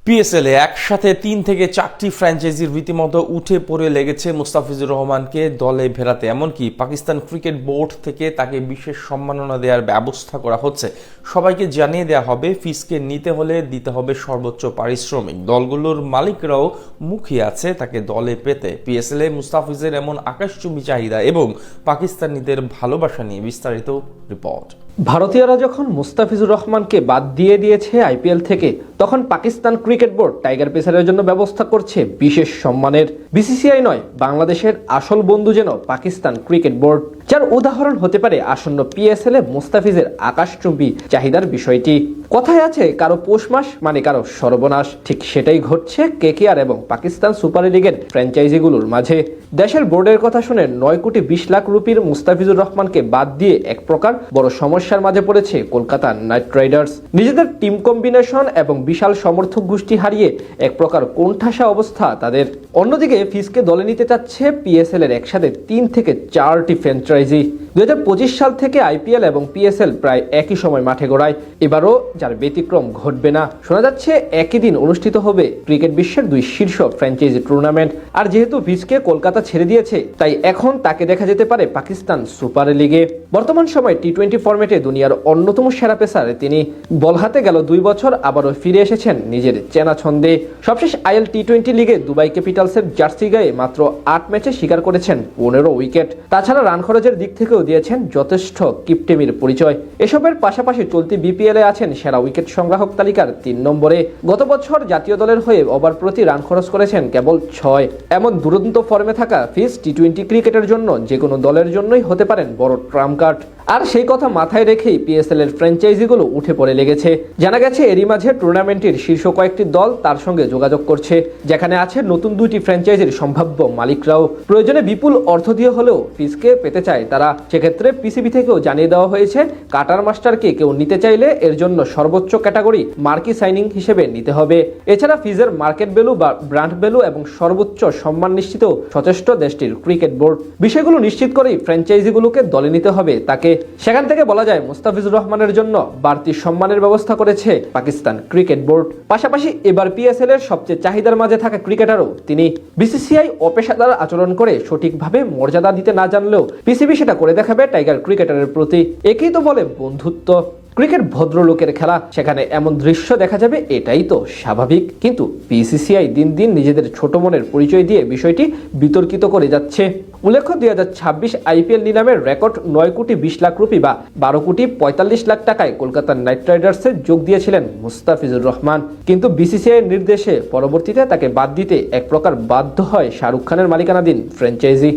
পিএসএলে একসাথে 3 থেকে 4টি ফ্র্যাঞ্চাইজির রীতিমতো উঠে পড়ে লেগেছে মুস্তাফিজুর রহমানকে দলে ফেরাতে। এমনকি পাকিস্তান ক্রিকেট বোর্ড থেকে তাকে বিশেষ সম্মাননা দেওয়ার ব্যবস্থা করা হচ্ছে। সবাইকে জানিয়ে দেওয়া হবে ফিসকে নিতে হলে দিতে হবে সর্বোচ্চ পারিশ্রমিক। দলগুলোর মালিকরাও মুখিয়ে আছে তাকে দলে পেতে। পিএসএলে মুস্তাফিজের এমন আকাশচুম্বী চাহিদা এবং পাকিস্তানিদের ভালোবাসা নিয়ে বিস্তারিত রিপোর্ট। ভারতীয়রা যখন মুস্তাফিজুর রহমানকে বাদ দিয়ে দিয়েছে আইপিএল থেকে, তখন পাকিস্তান ক্রিকেট বোর্ড টাইগার পেসারের জন্য ব্যবস্থা করছে বিশেষ সম্মানের। বিসিসিআই নয়, বাংলাদেশের আসল বন্ধু যেন পাকিস্তান ক্রিকেট বোর্ড, যার উদাহরণ হতে পারে আসন্ন পিএসএল এ মুস্তাফিজের আকাশচুম্বী চাহিদার বিষয়টি। কথায় আছে কারো পৌষ মাস মানে কারো সর্বনাশ, ঠিক সেটাই ঘটছে কেকেআর এবং পাকিস্তান সুপার লিগের ফ্র্যাঞ্চাইজিগুলোর মাঝে। দেশের বোর্ডের কথা শুনে 9 কোটি 20 লাখ রুপির মুস্তাফিজুর রহমানকে বাদ দিয়ে এক প্রকার বড় সমস্যার মাঝে পড়েছে কলকাতা নাইট রাইডার্স। নিজেদের টিম কম্বিনেশন এবং বিশাল সমর্থক গোষ্ঠী হারিয়ে এক প্রকার কোণঠাসা অবস্থা তাদের। অন্যদিকে ফিসকে দলে নিতে চাচ্ছে পিএসএল এর একসাথে 3 থেকে 4টি ফ্র্যাঞ্চাইজি। 2025 সাল থেকে আইপিএল এবং পিএসএল প্রায় একই সময় মাঠে গড়ায়। এবারও যার ব্যতিক্রম ঘটবে না। শোনা যাচ্ছে একই দিন অনুষ্ঠিত হবে ক্রিকেট বিশ্বের 2 শীর্ষ ফ্র্যাঞ্চাইজি টুর্নামেন্ট। আর যেহেতু ফিসকে কলকাতা ছেড়ে দিয়েছে, তাই এখন তাকে দেখা যেতে পারে পাকিস্তান সুপার লিগে। বর্তমান সময় টি20 ফরম্যাটে দুনিয়ার অন্যতম সেরা পেসার তিনি। বল হাতে গেল 2 বছর, আবারও ফিরে এসেছেন নিজের চেনা ছন্দে। সবশেষ আইএল টি20 লিগে দুবাই ক্যাপিটালসের জার্সি গায়ে মাত্র 8 ম্যাচে শিকার করেছেন 15 উইকেট। তাছাড়া রান খরচের দিক থেকেও দিয়েছেন যথেষ্ট কিপটেমির পরিচয়। এসবের পাশাপাশি চলতি বিপিএল এ আছেন সেরা উইকেট সংগ্রাহক তালিকার 3 নম্বরে। গত বছর জাতীয় দলের হয়ে ওভার প্রতি রান খরচ করেছেন কেবল 6। এমন দুরন্ত ফর্মে থাকা ফিস টি20 ক্রিকেটের জন্য যে কোনো দলের জন্যই হতে পারেন বড় ট্রাম্প কার্ড। আর সেই কথা মাথায় রেখেই পিএসএল এর ফ্র্যাঞ্চাইজিগুলো উঠে পড়ে লেগেছে। জানা গেছে এরই মাঝে টুর্নামেন্টের শীর্ষ কয়েকটি দল তার সঙ্গে যোগাযোগ করছে, যেখানে আছে নতুন 2টি ফ্র্যাঞ্চাইজির সম্ভাব্য মালিকরাও। প্রয়োজনে বিপুল অর্থ দিয়ে হলেও ফিসকে পেতে চায় তারা। সেক্ষেত্রে পিসিবি থেকেও জানিয়ে দেওয়া হয়েছে কাটার মাস্টারকে কেউ নিতে চাইলে এর জন্য সর্বোচ্চ ক্যাটাগরি মার্কি সাইনিং হিসেবে নিতে হবে। এছাড়া ফিজের মার্কেট ভ্যালু বা ব্র্যান্ড ভ্যালু এবং সর্বোচ্চ সম্মান নিশ্চিতও সচেষ্ট দেশটির ক্রিকেট বোর্ড। বিষয়গুলো নিশ্চিত করেই ফ্র্যাঞ্চাইজিগুলোকে দলে নিতে হবে তাকে। সেখান থেকে বলা যায় মুস্তাফিজুর রহমানের জন্য বাড়তি সম্মানের ব্যবস্থা করেছে পাকিস্তান ক্রিকেট বোর্ড। পাশাপাশি এবার পিএসএল এর সবচেয়ে চাহিদার মাঝে থাকা ক্রিকেটারও তিনি। বিসিসিআই অপেশাদার আচরণ করে সঠিকভাবে মর্যাদা দিতে না জানলেও পিসিবি সেটা করে দেখাবে টাইগার ক্রিকেটারের প্রতি। একেই তো বলে বন্ধুত্ব। ক্রিকেট ভদ্রলোকের খেলা, সেখানে এমন দৃশ্য দেখা যাবে এটাই তো স্বাভাবিক। কিন্তু বিসিসিআই দিন দিন নিজেদের ছোট মনের পরিচয় দিয়ে বিষয়টি বিতর্কিত করে যাচ্ছে। উল্লেখ্য 2026 আইপিএল নিলামের রেকর্ড 9 কোটি 20 লাখ রুপি বা 12 কোটি 45 লাখ টাকায় কলকাতা নাইট রাইডার্সে যোগ দিয়েছিলেন মুস্তাফিজুর রহমান। কিন্তু বিসিসিআই নির্দেশে পরবর্তীতে তাকে বাদ দিতে এক প্রকার বাধ্য হয় শাহরুখ খানের মালিকানাধীন ফ্র্যাঞ্চাইজি।